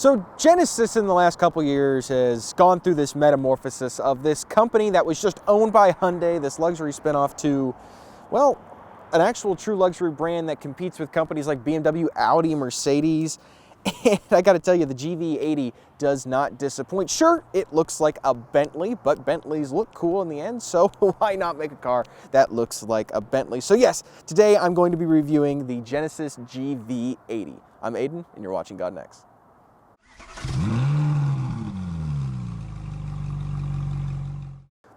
So Genesis in the last couple years has gone through this metamorphosis of this company that was just owned by Hyundai, this luxury spinoff, to, well, an actual true luxury brand that competes with companies like BMW, Audi, Mercedes. And I got to tell you, the GV80 does not disappoint. Sure, it looks like a Bentley, but Bentleys look cool in the end, so why not make a car that looks like a Bentley? So yes, today I'm going to be reviewing the Genesis GV80. I'm Aiden, and you're watching God Next.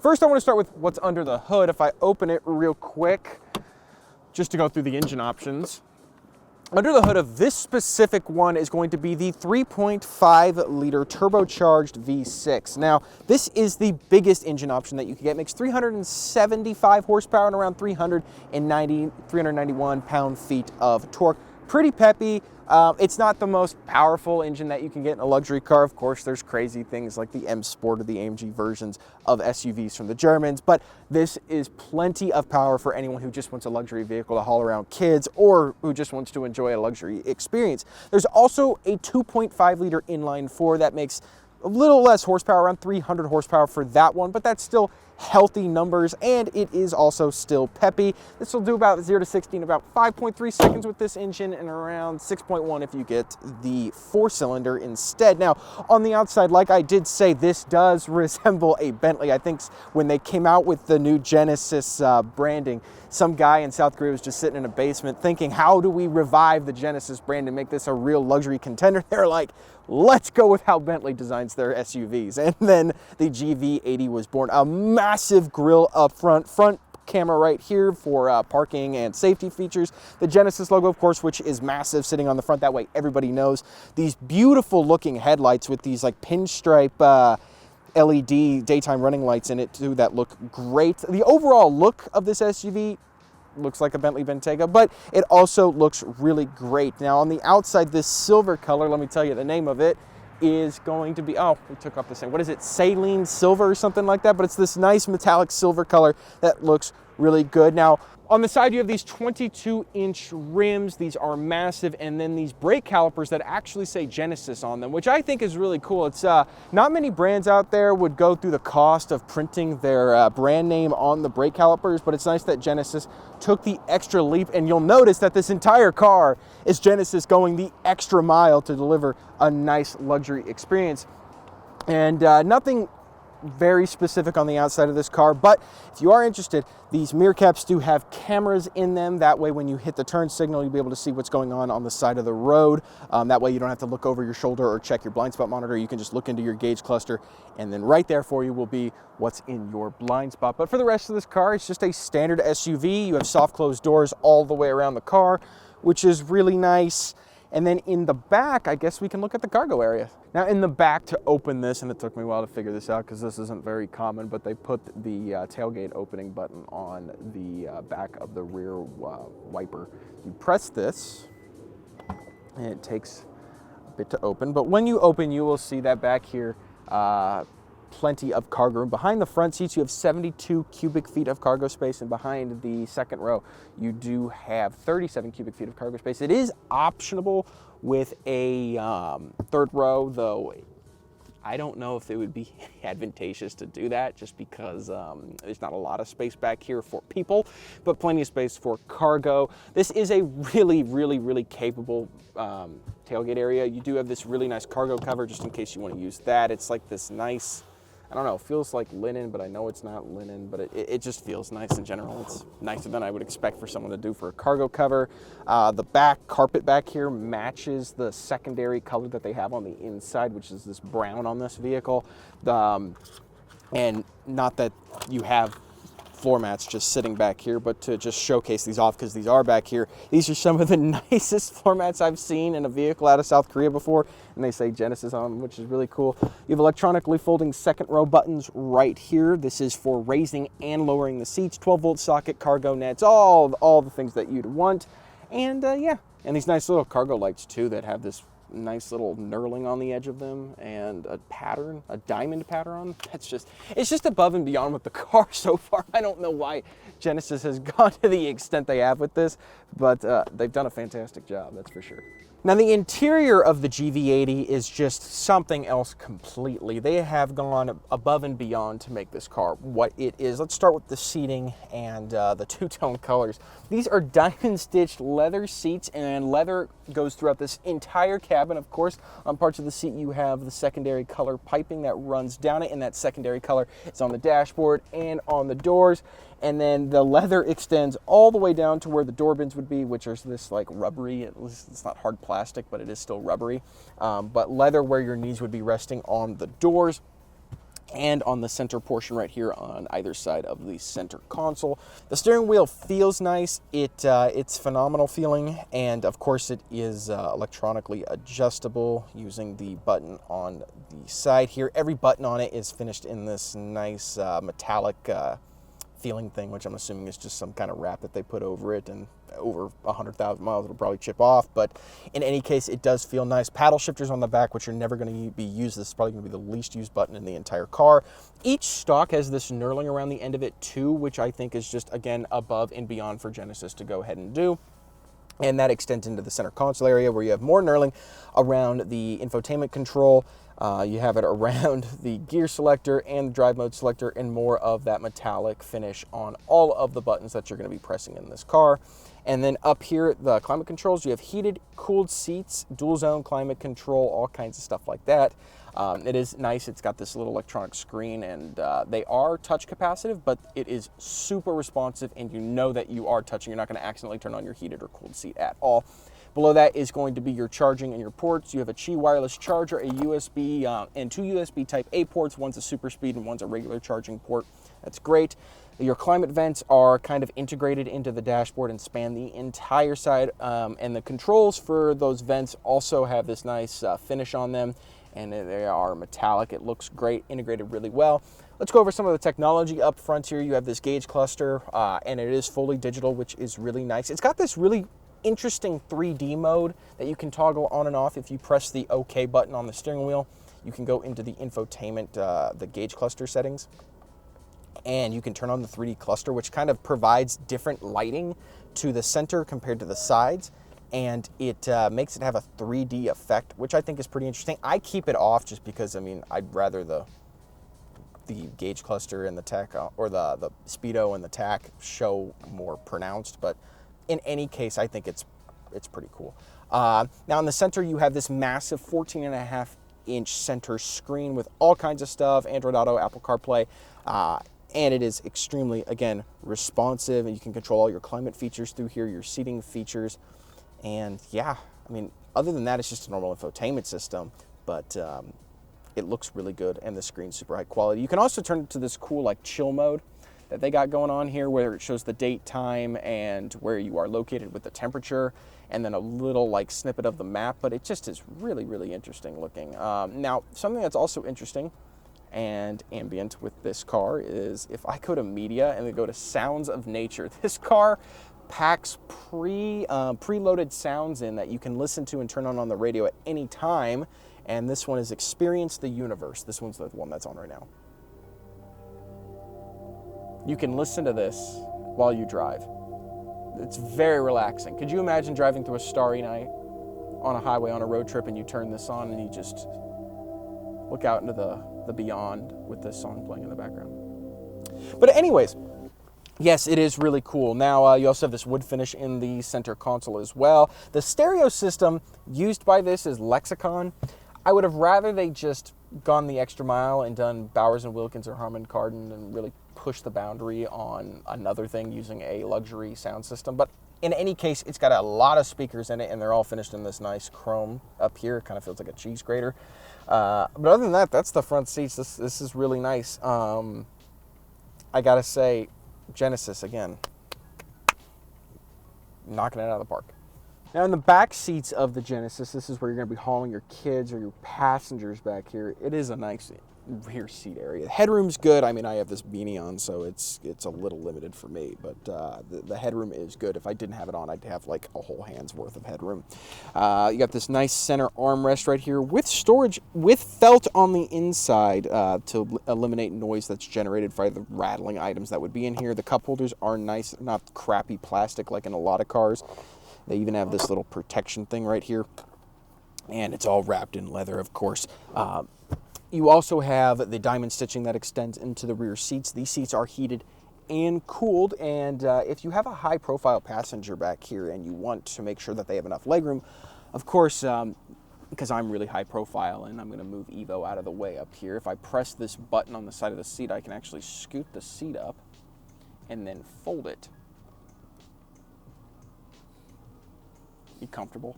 First, I want to start with what's under the hood. If I open it real quick, just to go through the engine options. Under the hood of this specific one is going to be the 3.5-liter turbocharged V6. Now, this is the biggest engine option that you can get. It makes 375 horsepower and around 391 pound-feet of torque. Pretty peppy. It's not the most powerful engine that you can get in a luxury car. Of course, there's crazy things like the M Sport or the AMG versions of SUVs from the Germans, but this is plenty of power for anyone who just wants a luxury vehicle to haul around kids or who just wants to enjoy a luxury experience. There's also a 2.5-liter inline-4 that makes a little less horsepower, around 300 horsepower for that one, but that's still healthy numbers, and it is also still peppy. This will do about 0 to 60 in about 5.3 seconds with this engine, and around 6.1 if you get the 4-cylinder instead. Now, on the outside, like I did say, this does resemble a Bentley. I think when they came out with the new Genesis branding, some guy in South Korea was just sitting in a basement thinking, how do we revive the Genesis brand and make this a real luxury contender? They're like, let's go with how Bentley designs their SUVs. And then the GV80 was born. A massive grille up front camera right here for parking and safety features. The Genesis logo, of course, which is massive, sitting on the front. That way everybody knows. These beautiful looking headlights with these like pinstripe LED daytime running lights in it too that look great. The overall look of this SUV looks like a Bentley Bentayga, but it also looks really great. Now on the outside, this silver color, let me tell you the name of it, is going to be, oh, we took off the same, what is it, saline silver or something like that, but it's this nice metallic silver color that looks really good. Now, on the side, you have these 22-inch rims. These are massive, and then these brake calipers that actually say Genesis on them, which I think is really cool. It's not many brands out there would go through the cost of printing their brand name on the brake calipers, but it's nice that Genesis took the extra leap, and you'll notice that this entire car is Genesis going the extra mile to deliver a nice luxury experience. And nothing very specific on the outside of this car, but if you are interested, these mirror caps do have cameras in them. That way when you hit the turn signal, you'll be able to see what's going on the side of the road. That way you don't have to look over your shoulder or check your blind spot monitor. You can just look into your gauge cluster, and then right there for you will be what's in your blind spot. But for the rest of this car, it's just a standard SUV. You have soft closed doors all the way around the car, which is really nice. And then in the back, I guess we can look at the cargo area. Now in the back, to open this, and it took me a while to figure this out because this isn't very common, but they put the tailgate opening button on the back of the rear wiper. You press this, and it takes a bit to open. But when you open, you will see that back here, plenty of cargo room. Behind the front seats, you have 72 cubic feet of cargo space, and behind the second row, you do have 37 cubic feet of cargo space. It is optional with a third row, though I don't know if it would be advantageous to do that just because there's not a lot of space back here for people, but plenty of space for cargo. This is a really, really, really capable tailgate area. You do have this really nice cargo cover just in case you want to use that. It's like this nice, I don't know, it feels like linen, but I know it's not linen, but it just feels nice in general. It's nicer than I would expect for someone to do for a cargo cover. The back carpet back here matches the secondary color that they have on the inside, which is this brown on this vehicle. And not that you have floor mats just sitting back here, but to just showcase these off because these are back here. These are some of the nicest floor mats I've seen in a vehicle out of South Korea before, and they say Genesis on them, which is really cool. You have electronically folding second row buttons right here. This is for raising and lowering the seats, 12-volt socket, cargo nets, all the things that you'd want. And yeah, and these nice little cargo lights too that have this nice little knurling on the edge of them and a pattern, a diamond pattern. It's just above and beyond with the car so far. I don't know why Genesis has gone to the extent they have with this, but they've done a fantastic job, that's for sure. Now, the interior of the GV80 is just something else completely. They have gone above and beyond to make this car what it is. Let's start with the seating and the two-tone colors. These are diamond-stitched leather seats, and leather goes throughout this entire cabin. Of course, on parts of the seat, you have the secondary color piping that runs down it, and that secondary color is on the dashboard and on the doors. And then the leather extends all the way down to where the door bins would be, which is this like rubbery, it's not hard plastic, but it is still rubbery. But leather where your knees would be resting on the doors and on the center portion right here on either side of the center console. The steering wheel feels nice. It's phenomenal feeling, and of course it is electronically adjustable using the button on the side here. Every button on it is finished in this nice metallic feeling thing, which I'm assuming is just some kind of wrap that they put over it, and over 100,000 miles it'll probably chip off, but in any case it does feel nice. Paddle shifters on the back, which are never going to be used. This is probably going to be the least used button in the entire car. Each stock has this knurling around the end of it too, which I think is just, again, above and beyond for Genesis to go ahead and do. And that extends into the center console area where you have more knurling around the infotainment control. You have it around the gear selector and the drive mode selector, and more of that metallic finish on all of the buttons that you're going to be pressing in this car. And then up here, the climate controls, you have heated, cooled seats, dual zone climate control, all kinds of stuff like that. It is nice. It's got this little electronic screen, and they are touch capacitive, but it is super responsive, and you know that you are touching. You're not going to accidentally turn on your heated or cooled seat at all. Below that is going to be your charging and your ports. You have a Qi wireless charger, a USB, and two USB Type A ports. One's a super speed and one's a regular charging port. That's great. Your climate vents are kind of integrated into the dashboard and span the entire side. And the controls for those vents also have this nice finish on them, and they are metallic. It looks great, integrated really well. Let's go over some of the technology up front here. You have this gauge cluster, and it is fully digital, which is really nice. It's got this really interesting 3D mode that you can toggle on and off. If you press the OK button on the steering wheel, you can go into the infotainment, the gauge cluster settings, and you can turn on the 3D cluster, which kind of provides different lighting to the center compared to the sides, and it makes it have a 3D effect, which I think is pretty interesting. I keep it off just because, I mean, I'd rather the gauge cluster and the tach, or the speedo and the tach show more pronounced, but in any case, I think it's pretty cool. Now in the center, you have this massive 14.5-inch center screen with all kinds of stuff, Android Auto, Apple CarPlay, and it is extremely, again, responsive, and you can control all your climate features through here, your seating features, and yeah, I mean, other than that, it's just a normal infotainment system, but it looks really good, and the screen's super high quality. You can also turn it to this cool, like, chill mode that they got going on here, where it shows the date, time, and where you are located with the temperature, and then a little like snippet of the map, but it just is really, really interesting looking. Now, something that's also interesting and ambient with this car is if I go to media and then go to sounds of nature, this car packs preloaded sounds in that you can listen to and turn on the radio at any time, and this one is Experience the Universe. This one's the one that's on right now. You can listen to this while you drive. It's very relaxing. Could you imagine driving through a starry night on a highway on a road trip, and you turn this on and you just look out into the beyond with this song playing in the background? But anyways, yes, it is really cool. Now, you also have this wood finish in the center console as well. The stereo system used by this is Lexicon. I would have rather they just gone the extra mile and done Bowers & Wilkins or Harman Kardon and really push the boundary on another thing using a luxury sound system. But in any case, it's got a lot of speakers in it, and they're all finished in this nice chrome up here. It kind of feels like a cheese grater. But other than that, that's the front seats. This is really nice. I gotta say, Genesis, again, knocking it out of the park. Now, in the back seats of the Genesis, this is where you're going to be hauling your kids or your passengers back here. It is a nice rear seat area. The headroom's good. I mean, I have this beanie on, so it's a little limited for me, but the headroom is good. If I didn't have it on, I'd have like a whole hand's worth of headroom. You got this nice center armrest right here with storage, with felt on the inside to eliminate noise that's generated by the rattling items that would be in here. The cup holders are nice, not crappy plastic like in a lot of cars. They even have this little protection thing right here. and it's all wrapped in leather, of course. You also have the diamond stitching that extends into the rear seats. These seats are heated and cooled, and if you have a high-profile passenger back here and you want to make sure that they have enough legroom, of course, because I'm really high profile and I'm going to move Evo out of the way up here, if I press this button on the side of the seat, I can actually scoot the seat up and then fold it. Be comfortable.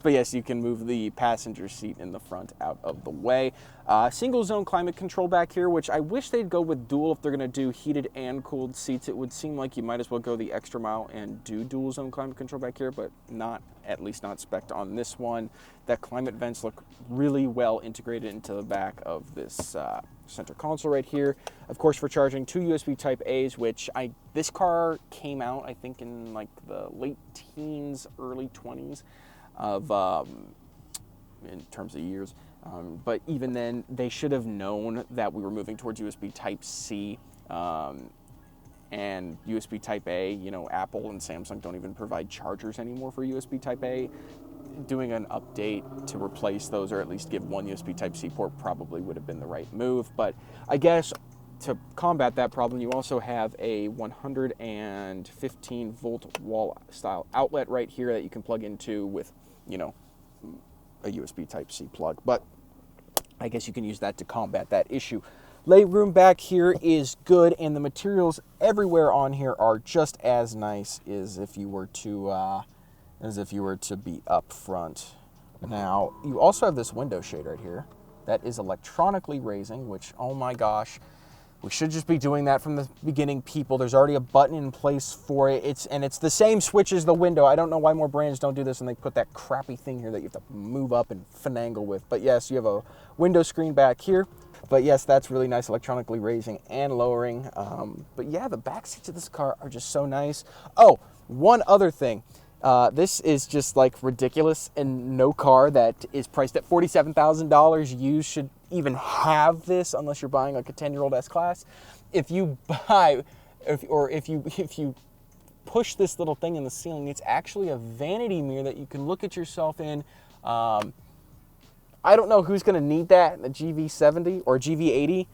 But yes, you can move the passenger seat in the front out of the way. Single zone climate control back here, which I wish they'd go with dual if they're going to do heated and cooled seats. It would seem like you might as well go the extra mile and do dual zone climate control back here, but not, at least not spec'd on this one. The climate vents look really well integrated into the back of this center console right here. Of course, for charging, 2 USB Type A's, which this car came out, I think, in like the late teens, early 20s. Of in terms of years, but even then they should have known that we were moving towards USB Type-C and USB Type-A. You know, Apple and Samsung don't even provide chargers anymore for USB Type-A. Doing an update to replace those, or at least give one USB Type-C port, probably would have been the right move. But I guess to combat that problem, you also have a 115 volt wall style outlet right here that you can plug into with, you know, a USB Type-C plug. But I guess you can use that to combat that issue. Legroom back here is good, and the materials everywhere on here are just as nice as if you were to be up front. Now, you also have this window shade right here that is electronically raising, which, oh my gosh, we should just be doing that from the beginning, people. There's already a button in place for it. It's the same switch as the window. I don't know why more brands don't do this and they put that crappy thing here that you have to move up and finagle with. But yes, you have a window screen back here. But yes, that's really nice, electronically raising and lowering. But yeah, the back seats of this car are just so nice. Oh, one other thing. This is just like ridiculous, and no car that is priced at $47,000 used should even have this unless you're buying like a 10-year-old S-Class. If you buy, if you push this little thing in the ceiling, it's actually a vanity mirror that you can look at yourself in. I don't know who's going to need that in the GV70 or GV80,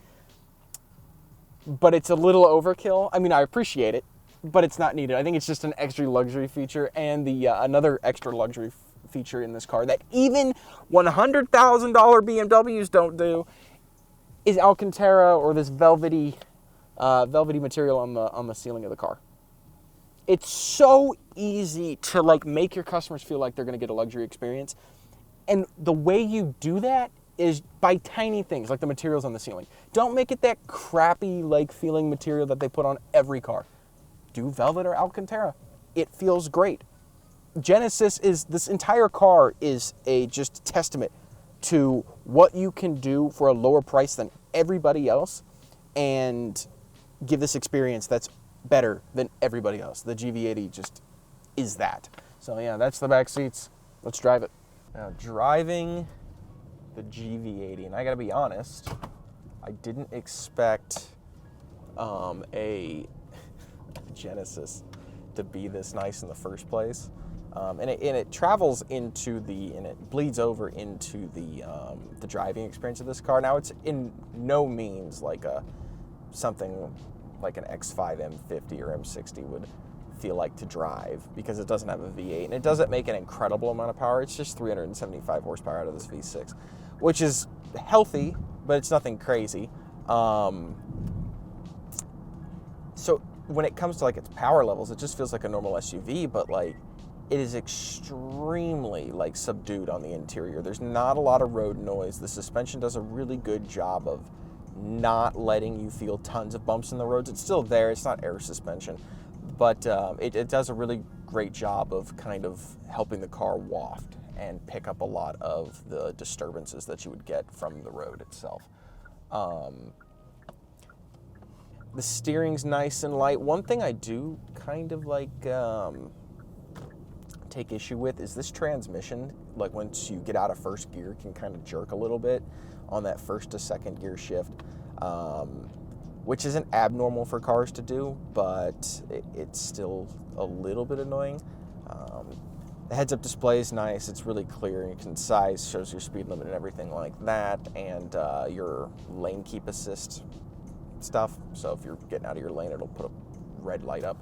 but it's a little overkill. I mean, I appreciate it, but it's not needed. I think it's just an extra luxury feature, and the another extra luxury feature in this car that even $100,000 BMWs don't do is Alcantara, or this velvety material on the ceiling of the car. It's so easy to like make your customers feel like they're going to get a luxury experience, and the way you do that is by tiny things like the materials on the ceiling. Don't make it that crappy like feeling material that they put on every car. Do velvet or Alcantara. It feels great. Genesis this entire car is a just testament to what you can do for a lower price than everybody else and give this experience that's better than everybody else. The GV80 just is that. So yeah, that's the back seats. Let's drive it. Now, driving the GV80, and I gotta be honest, I didn't expect a Genesis to be this nice in the first place. And it travels into and it bleeds over into the driving experience of this car. Now, it's in no means like something like an X5 M50 or M60 would feel like to drive, because it doesn't have a V8 and it doesn't make an incredible amount of power. It's just 375 horsepower out of this V6, which is healthy, but it's nothing crazy. So when it comes to like its power levels, it just feels like a normal SUV, but like it is extremely like subdued on the interior. There's not a lot of road noise. The suspension does a really good job of not letting you feel tons of bumps in the roads. It's still there. It's not air suspension, but it does a really great job of kind of helping the car waft and pick up a lot of the disturbances that you would get from the road itself. The steering's nice and light. One thing I do kind of like take issue with is this transmission. Like once you get out of first gear, can kind of jerk a little bit on that first to second gear shift. which isn't abnormal for cars to do, but it's still a little bit annoying. The heads-up display is nice. It's really clear and concise, shows your speed limit and everything like that, and your lane keep assist stuff. So if you're getting out of your lane, it'll put a red light up.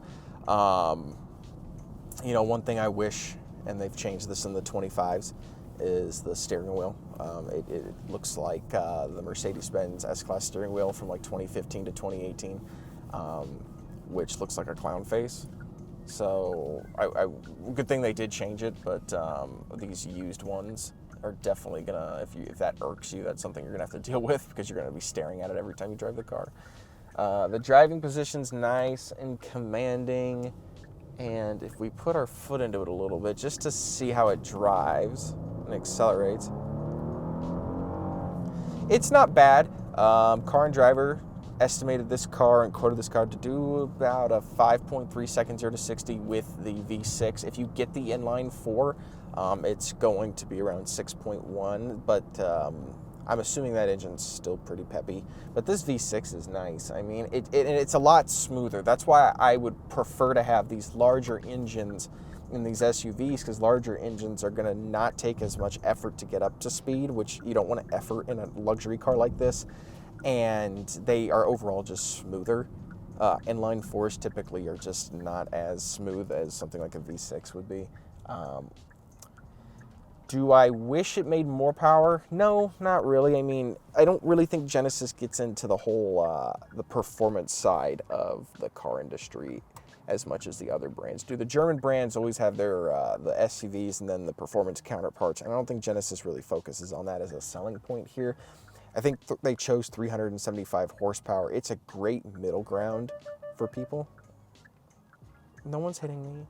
You know, one thing I wish, and they've changed this in the 25s, is the steering wheel. It looks like the Mercedes-Benz S-Class steering wheel from like 2015 to 2018, which looks like a clown face. So, good thing they did change it, but these used ones are definitely gonna, if that irks you, that's something you're gonna have to deal with, because you're gonna be staring at it every time you drive the car. The driving position's nice and commanding, and if we put our foot into it a little bit just to see how it drives and accelerates, it's not bad. Car and Driver estimated this car and quoted this car to do about a 5.3 seconds 0 to 60 with the V6. If you get the inline 4, it's going to be around 6.1, but I'm assuming that engine's still pretty peppy. But this V6 is nice. I mean, it's a lot smoother. That's why I would prefer to have these larger engines in these SUVs, because larger engines are going to not take as much effort to get up to speed, which you don't want to effort in a luxury car like this. And they are overall just smoother. Inline 4s typically are just not as smooth as something like a V6 would be. Do I wish it made more power? No, not really. I mean, I don't really think Genesis gets into the whole the performance side of the car industry as much as the other brands do. The German brands always have their the SUVs and then the performance counterparts, and I don't think Genesis really focuses on that as a selling point here. I think they chose 375 horsepower. It's a great middle ground for people. No one's hitting me.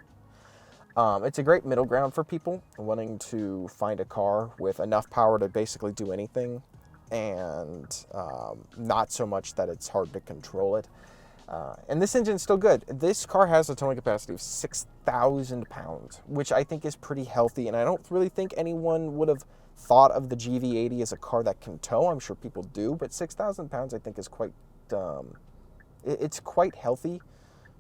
It's a great middle ground for people wanting to find a car with enough power to basically do anything, and not so much that it's hard to control it. And this engine's still good. This car has a towing capacity of 6,000 pounds, which I think is pretty healthy, and I don't really think anyone would have thought of the GV80 as a car that can tow. I'm sure people do, but 6,000 pounds I think is quite, it's quite healthy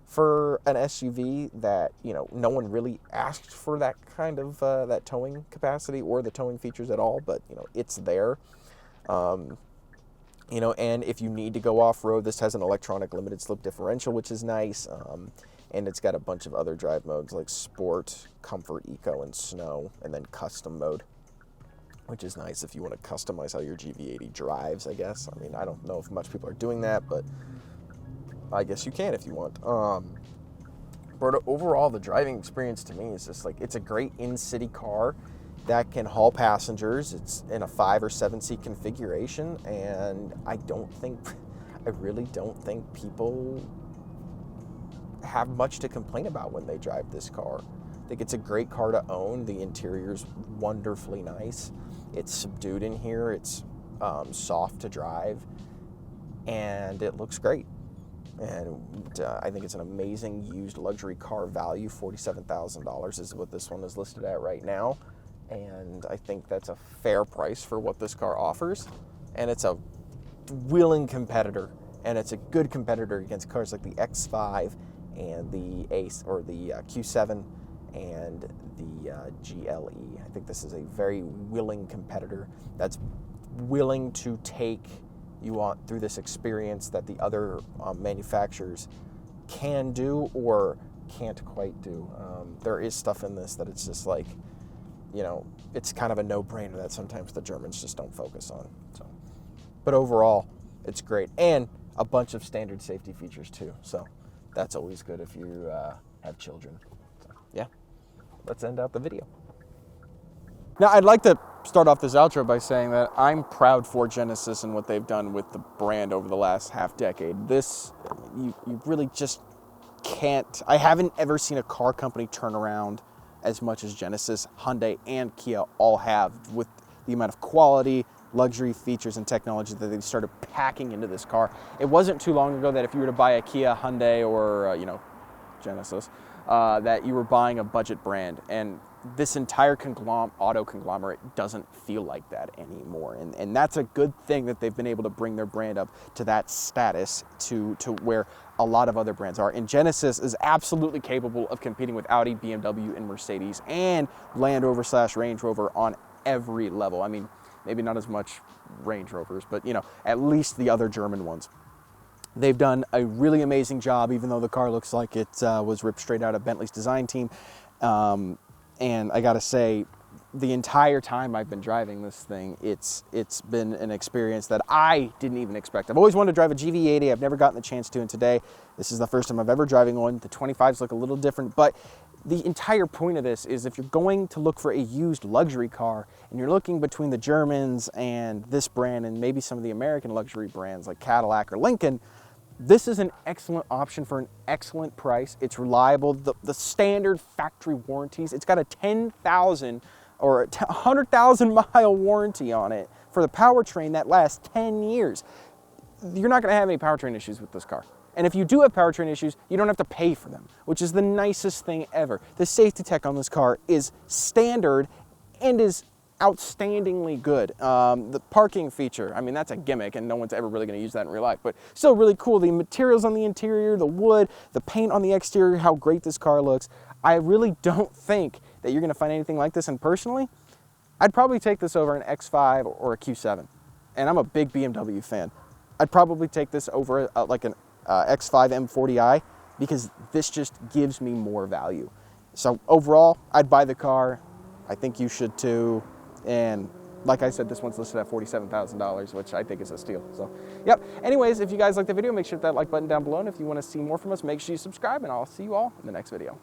for an SUV that, you know, no one really asked for that kind of, that towing capacity or the towing features at all, but, you know, it's there. You know, and if you need to go off-road, this has an electronic limited slip differential, which is nice, and it's got a bunch of other drive modes like Sport, Comfort, Eco, and Snow, and then Custom mode, which is nice if you want to customize how your GV80 drives, I guess. I mean, I don't know if much people are doing that, but I guess you can if you want. But overall, the driving experience to me is just like, it's a great in-city car that can haul passengers. It's in a 5 or 7 seat configuration, and I really don't think people have much to complain about when they drive this car. I think it's a great car to own. The interior's wonderfully nice. It's subdued in here. It's soft to drive, and it looks great. And I think it's an amazing used luxury car value. $47,000 is what this one is listed at right now. And I think that's a fair price for what this car offers. And it's a willing competitor. And it's a good competitor against cars like the X5 and the Ace, or the Q7 and the GLE. I think this is a very willing competitor that's willing to take you on through this experience that the other manufacturers can do or can't quite do. There is stuff in this that it's just like, you know, it's kind of a no-brainer that sometimes the Germans just don't focus on. So, but overall, it's great, and a bunch of standard safety features too. So that's always good if you have children. So, yeah, let's end out the video. Now, I'd like to start off this outro by saying that I'm proud for Genesis and what they've done with the brand over the last half decade. This, you really just can't. I haven't ever seen a car company turn around as much as Genesis, Hyundai, and Kia all have, with the amount of quality, luxury features, and technology that they started packing into this car. It wasn't too long ago that if you were to buy a Kia, Hyundai, or you know, Genesis, that you were buying a budget brand. And this entire auto conglomerate doesn't feel like that anymore. And that's a good thing, that they've been able to bring their brand up to that status, to where a lot of other brands are. And Genesis is absolutely capable of competing with Audi, BMW, and Mercedes, and Land Rover / Range Rover on every level. I mean, maybe not as much Range Rovers, but you know, at least the other German ones. They've done a really amazing job, even though the car looks like it was ripped straight out of Bentley's design team. And I gotta say, the entire time I've been driving this thing, it's been an experience that I didn't even expect. I've always wanted to drive a GV80. I've never gotten the chance to, and today, this is the first time I've ever driving one. The 25s look a little different, but the entire point of this is, if you're going to look for a used luxury car and you're looking between the Germans and this brand and maybe some of the American luxury brands like Cadillac or Lincoln, this is an excellent option for an excellent price. It's reliable. The standard factory warranties, it's got a 10,000 or 100,000 mile warranty on it for the powertrain that lasts 10 years. You're not gonna have any powertrain issues with this car. And if you do have powertrain issues, you don't have to pay for them, which is the nicest thing ever. The safety tech on this car is standard and is outstandingly good. The parking feature, I mean, that's a gimmick and no one's ever really gonna use that in real life, but still really cool. The materials on the interior, the wood, the paint on the exterior, how great this car looks. I really don't think that you're gonna find anything like this, and personally, I'd probably take this over an X5 or a Q7. And I'm a big BMW fan. I'd probably take this over like an X5 M40i, because this just gives me more value. So overall, I'd buy the car. I think you should too. And like I said, this one's listed at $47,000, which I think is a steal. So, yep. Anyways, if you guys like the video, make sure to hit that like button down below. And if you want to see more from us, make sure you subscribe, and I'll see you all in the next video.